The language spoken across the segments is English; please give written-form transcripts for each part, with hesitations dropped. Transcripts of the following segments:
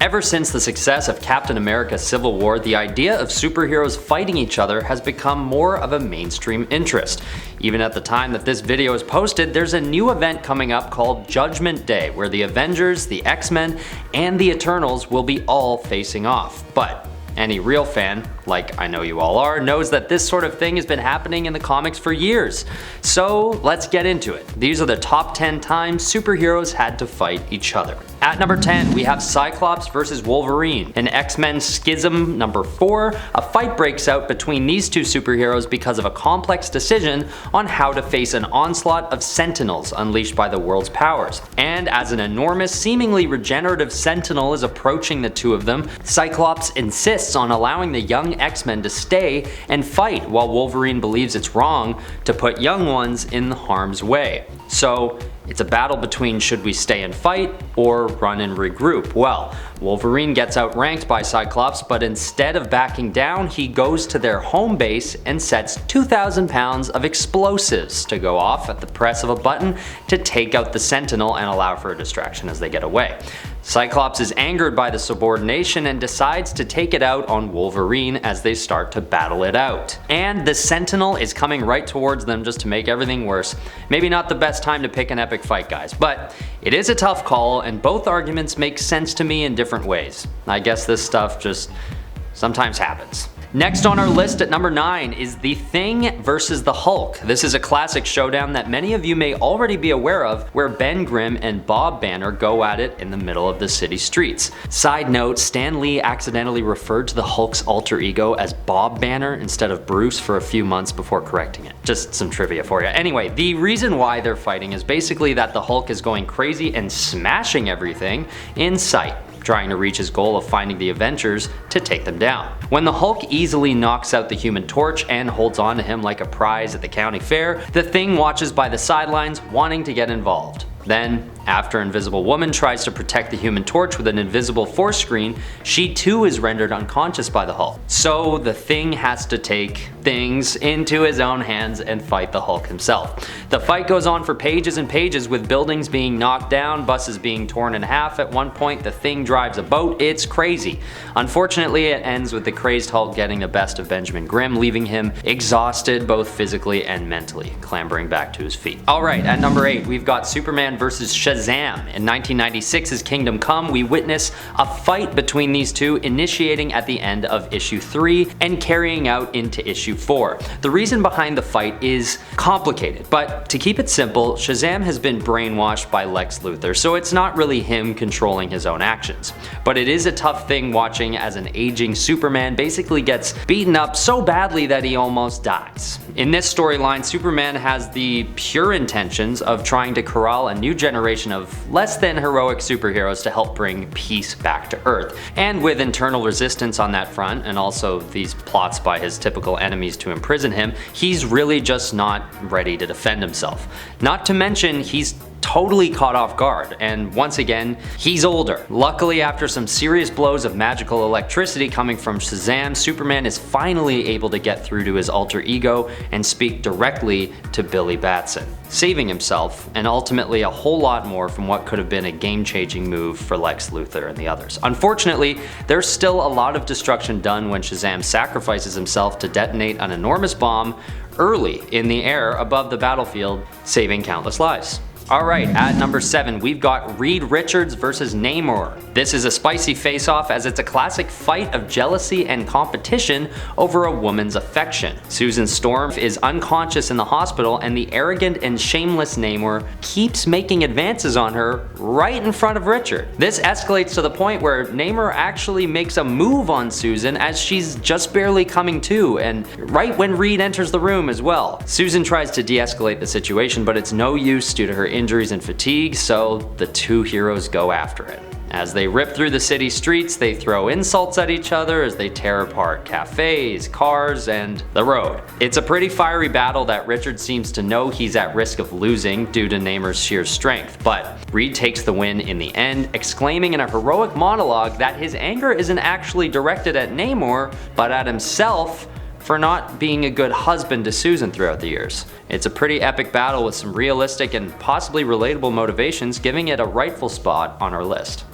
Ever since the success of Captain America Civil War, the idea of superheroes fighting each other has become more of a mainstream interest. Even at the time that this video is posted, there's a new event coming up called Judgment Day, where the Avengers, the X-Men, and the Eternals will be all facing off. But any real fan, like I know you all are, knows that this sort of thing has been happening in the comics for years. So let's get into it. These are the top 10 times superheroes had to fight each other. At number 10, we have Cyclops vs Wolverine. In X-Men Schism number 4, a fight breaks out between these two superheroes because of a complex decision on how to face an onslaught of Sentinels unleashed by the world's powers. And as an enormous, seemingly regenerative Sentinel is approaching the two of them, Cyclops insists on allowing the young X-Men to stay and fight, while Wolverine believes it's wrong to put young ones in harm's way. So it's a battle between should we stay and fight or run and regroup. Well, Wolverine gets outranked by Cyclops, but instead of backing down, he goes to their home base and sets 2,000 pounds of explosives to go off at the press of a button to take out the Sentinel and allow for a distraction as they get away. Cyclops is angered by the subordination and decides to take it out on Wolverine as they start to battle it out. And the Sentinel is coming right towards them just to make everything worse. Maybe not the best time to pick an epic fight, guys, but it is a tough call and both arguments make sense to me in different ways. I guess this stuff just sometimes happens. Next on our list at number 9 is The Thing vs the Hulk. This is a classic showdown that many of you may already be aware of, where Ben Grimm and Bob Banner go at it in the middle of the city streets. Side note, Stan Lee accidentally referred to the Hulk's alter ego as Bob Banner instead of Bruce for a few months before correcting it. Just some trivia for you. Anyway, the reason why they're fighting is basically that the Hulk is going crazy and smashing everything in sight, trying to reach his goal of finding the Avengers to take them down. When the Hulk easily knocks out the Human Torch and holds on to him like a prize at the county fair, the Thing watches by the sidelines wanting to get involved. Then, after Invisible Woman tries to protect the Human Torch with an invisible force screen, she too is rendered unconscious by the Hulk. So the Thing has to take things into his own hands and fight the Hulk himself. The fight goes on for pages and pages, with buildings being knocked down, buses being torn in half. At one point, the Thing drives a boat. It's crazy. Unfortunately, it ends with the crazed Hulk getting the best of Benjamin Grimm, leaving him exhausted both physically and mentally, clambering back to his feet. Alright, at number 8, we've got Superman vs Shazam. In 1996's Kingdom Come, we witness a fight between these two, initiating at the end of issue 3 and carrying out into issue 4. The reason behind the fight is complicated, but to keep it simple, Shazam has been brainwashed by Lex Luthor, so it's not really him controlling his own actions. But it is a tough thing watching as an aging Superman basically gets beaten up so badly that he almost dies. In this storyline, Superman has the pure intentions of trying to corral a new generation of less than heroic superheroes to help bring peace back to Earth. And with internal resistance on that front, and also these plots by his typical enemies to imprison him, he's really just not ready to defend himself. Not to mention, he's totally caught off guard, and once again, he's older. Luckily, after some serious blows of magical electricity coming from Shazam, Superman is finally able to get through to his alter ego and speak directly to Billy Batson, saving himself and ultimately a whole lot more from what could have been a game-changing move for Lex Luthor and the others. Unfortunately, there's still a lot of destruction done when Shazam sacrifices himself to detonate an enormous bomb early in the air above the battlefield, saving countless lives. Alright, at number 7, we've got Reed Richards vs Namor. This is a spicy face-off as it's a classic fight of jealousy and competition over a woman's affection. Susan Storm is unconscious in the hospital, and the arrogant and shameless Namor keeps making advances on her right in front of Richard. This escalates to the point where Namor actually makes a move on Susan as she's just barely coming to, and right when Reed enters the room as well. Susan tries to de-escalate the situation, but it's no use due to her injuries and fatigue, so the two heroes go after it. As they rip through the city streets, they throw insults at each other as they tear apart cafes, cars, and the road. It's a pretty fiery battle that Richard seems to know he's at risk of losing due to Namor's sheer strength, but Reed takes the win in the end, exclaiming in a heroic monologue that his anger isn't actually directed at Namor, but at himself for not being a good husband to Susan throughout the years. It's a pretty epic battle with some realistic and possibly relatable motivations, giving it a rightful spot on our list.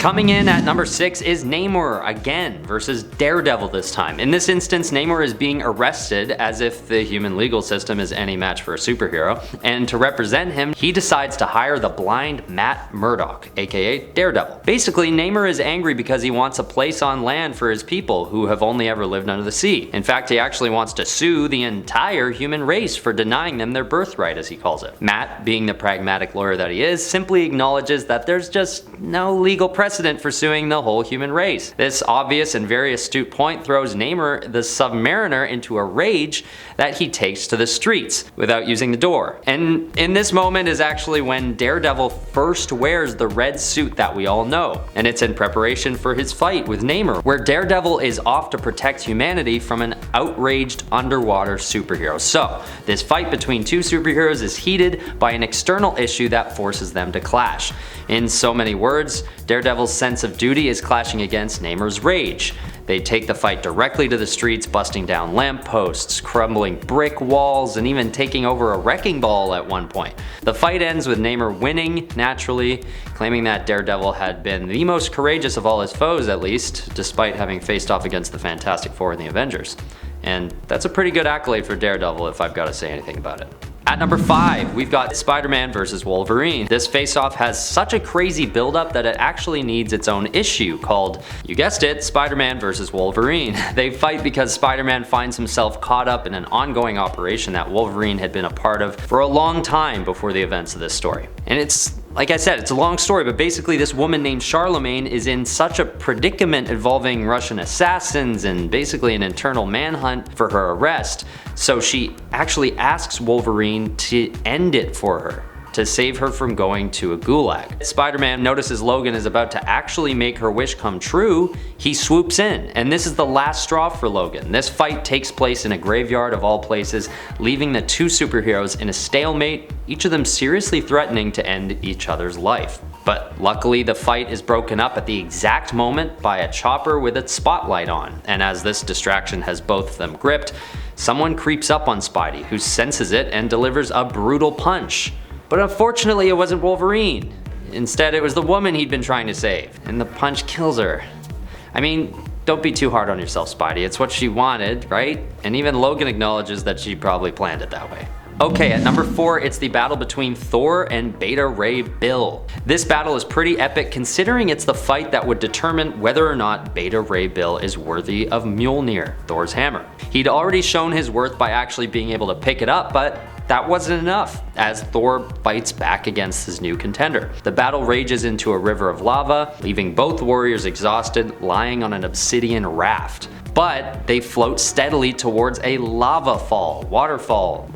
Coming in at number 6 is Namor, again, versus Daredevil this time. In this instance, Namor is being arrested as if the human legal system is any match for a superhero, and to represent him, he decides to hire the blind Matt Murdock, aka Daredevil. Basically, Namor is angry because he wants a place on land for his people who have only ever lived under the sea. In fact, he actually wants to sue the entire human race for denying them their birthright, as he calls it. Matt, being the pragmatic lawyer that he is, simply acknowledges that there's just no legal precedent for suing the whole human race. This obvious and very astute point throws Namor the Submariner into a rage that he takes to the streets without using the door. And in this moment is actually when Daredevil first wears the red suit that we all know. And it's in preparation for his fight with Namor, where Daredevil is off to protect humanity from an outraged underwater superhero. So this fight between two superheroes is heated by an external issue that forces them to clash. In so many words, Daredevil's sense of duty is clashing against Namor's rage. They take the fight directly to the streets, busting down lampposts, crumbling brick walls, and even taking over a wrecking ball at one point. The fight ends with Namor winning, naturally, claiming that Daredevil had been the most courageous of all his foes, at least, despite having faced off against the Fantastic Four and the Avengers. And that's a pretty good accolade for Daredevil if I've got to say anything about it. At number 5, we've got Spider-Man vs Wolverine. This face-off has such a crazy build-up that it actually needs its own issue called, you guessed it, Spider-Man vs Wolverine. They fight because Spider-Man finds himself caught up in an ongoing operation that Wolverine had been a part of for a long time before the events of this story. And it's, like I said, it's a long story, but basically this woman named Charlemagne is in such a predicament involving Russian assassins and basically an internal manhunt for her arrest, so she actually asks Wolverine to end it for her, to save her from going to a gulag. Spider-Man notices Logan is about to actually make her wish come true. He swoops in, and this is the last straw for Logan. This fight takes place in a graveyard of all places, leaving the two superheroes in a stalemate, each of them seriously threatening to end each other's life. But luckily the fight is broken up at the exact moment by a chopper with its spotlight on, and as this distraction has both of them gripped, someone creeps up on Spidey, who senses it and delivers a brutal punch. But unfortunately it wasn't Wolverine. Instead it was the woman he'd been trying to save, and the punch kills her. I mean, don't be too hard on yourself, Spidey, it's what she wanted, right? And even Logan acknowledges that she probably planned it that way. Okay, at number 4, it's the battle between Thor and Beta Ray Bill. This battle is pretty epic considering it's the fight that would determine whether or not Beta Ray Bill is worthy of Mjolnir, Thor's hammer. He'd already shown his worth by actually being able to pick it up, but that wasn't enough, as Thor fights back against his new contender. The battle rages into a river of lava, leaving both warriors exhausted, lying on an obsidian raft. But they float steadily towards a lava fall, waterfall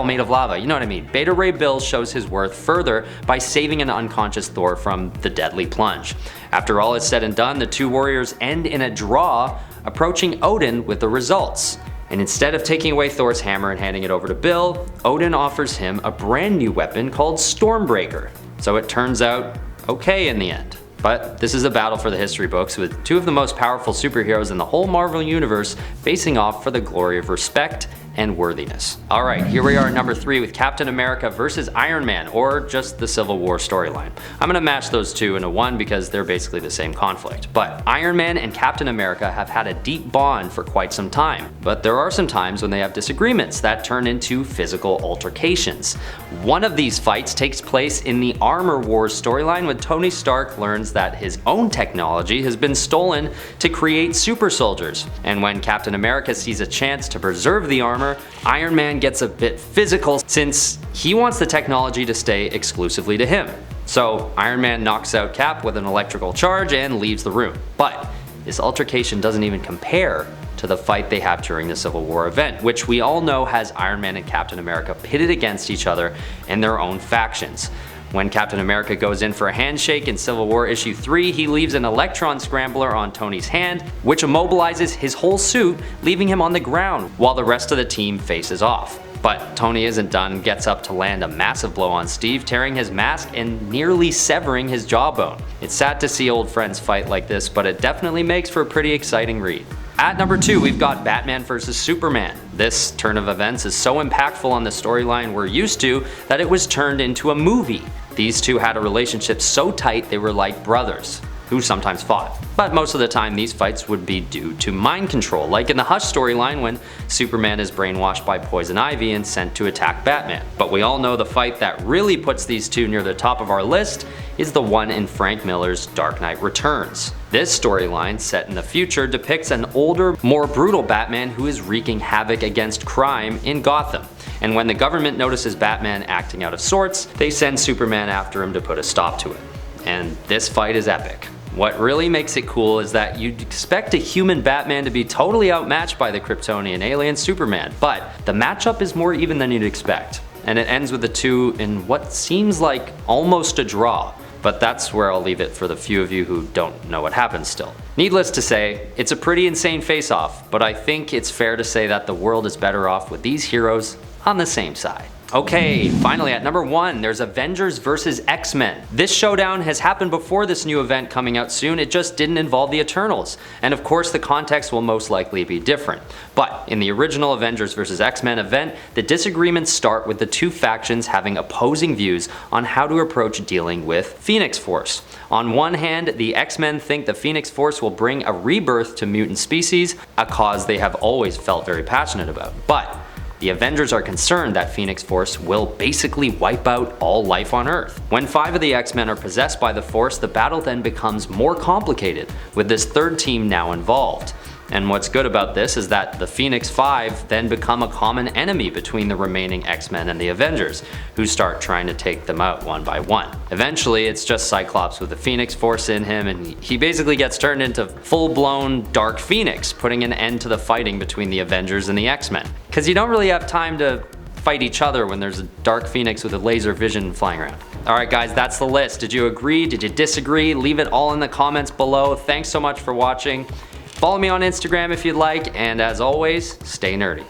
made of lava, you know what I mean. Beta Ray Bill shows his worth further by saving an unconscious Thor from the deadly plunge. After all is said and done, the two warriors end in a draw, approaching Odin with the results. And instead of taking away Thor's hammer and handing it over to Bill, Odin offers him a brand new weapon called Stormbreaker. So it turns out okay in the end. But this is a battle for the history books, with two of the most powerful superheroes in the whole Marvel Universe facing off for the glory of respect and worthiness. Alright, here we are at number 3 with Captain America versus Iron Man, or just the Civil War storyline. I'm gonna match those two into one because they're basically the same conflict. But Iron Man and Captain America have had a deep bond for quite some time, but there are some times when they have disagreements that turn into physical altercations. One of these fights takes place in the Armor Wars storyline when Tony Stark learns that his own technology has been stolen to create super soldiers. And when Captain America sees a chance to preserve the armor, Iron Man gets a bit physical since he wants the technology to stay exclusively to him. So Iron Man knocks out Cap with an electrical charge and leaves the room. But this altercation doesn't even compare to the fight they have during the Civil War event, which we all know has Iron Man and Captain America pitted against each other in their own factions. When Captain America goes in for a handshake in Civil War issue 3, he leaves an electron scrambler on Tony's hand, which immobilizes his whole suit, leaving him on the ground while the rest of the team faces off. But Tony isn't done, gets up to land a massive blow on Steve, tearing his mask and nearly severing his jawbone. It's sad to see old friends fight like this, but it definitely makes for a pretty exciting read. At number 2, we've got Batman vs Superman. This turn of events is so impactful on the storyline we're used to that it was turned into a movie. These two had a relationship so tight they were like brothers. who sometimes fought. But most of the time these fights would be due to mind control, like in the Hush storyline when Superman is brainwashed by Poison Ivy and sent to attack Batman. But we all know the fight that really puts these two near the top of our list is the one in Frank Miller's Dark Knight Returns. This storyline, set in the future, depicts an older, more brutal Batman who is wreaking havoc against crime in Gotham. And when the government notices Batman acting out of sorts, they send Superman after him to put a stop to it. And this fight is epic. What really makes it cool is that you'd expect a human Batman to be totally outmatched by the Kryptonian alien Superman, but the matchup is more even than you'd expect. And it ends with the two in what seems like almost a draw. But that's where I'll leave it for the few of you who don't know what happens still. Needless to say, it's a pretty insane face-off, but I think it's fair to say that the world is better off with these heroes on the same side. Okay, finally at number 1, there's Avengers Vs X-Men. This showdown has happened before this new event coming out soon, it just didn't involve the Eternals. And of course the context will most likely be different. But in the original Avengers Vs X-Men event, the disagreements start with the two factions having opposing views on how to approach dealing with Phoenix Force. On one hand, the X-Men think the Phoenix Force will bring a rebirth to mutant species, a cause they have always felt very passionate about. But the Avengers are concerned that Phoenix Force will basically wipe out all life on Earth. When 5 of the X-Men are possessed by the Force, the battle then becomes more complicated, with this third team now involved. And what's good about this is that the Phoenix 5 then become a common enemy between the remaining X-Men and the Avengers, who start trying to take them out one by one. Eventually, it's just Cyclops with the Phoenix Force in him, and he basically gets turned into full-blown Dark Phoenix, putting an end to the fighting between the Avengers and the X-Men. Because you don't really have time to fight each other when there's a Dark Phoenix with a laser vision flying around. Alright guys, that's the list. Did you agree? Did you disagree? Leave it all in the comments below. Thanks so much for watching. Follow me on Instagram if you'd like, and as always, stay nerdy.